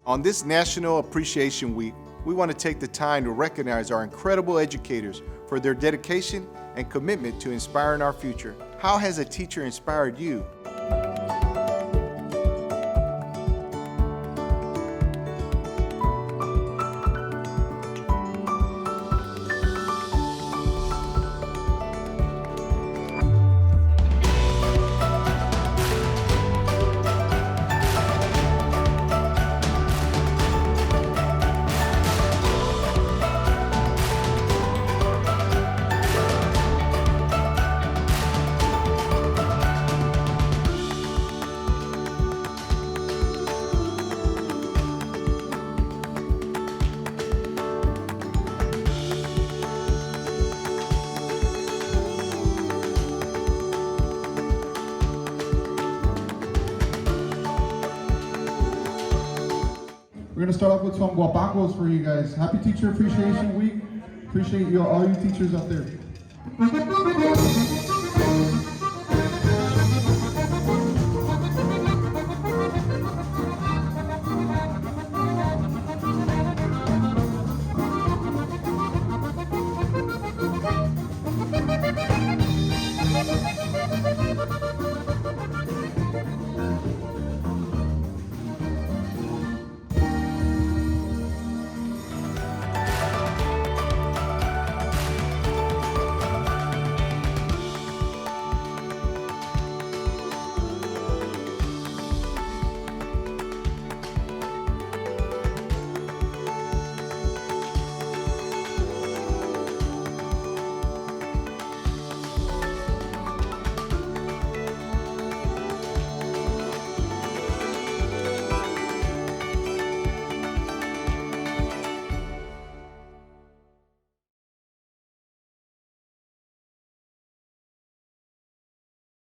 On this National Appreciation Week, we want to take the time to recognize our incredible educators for their dedication and commitment to inspiring our future. How has a teacher inspired you? We're gonna start off with some guapangos for you guys. Happy Teacher Appreciation Week. Appreciate you, all you teachers out there.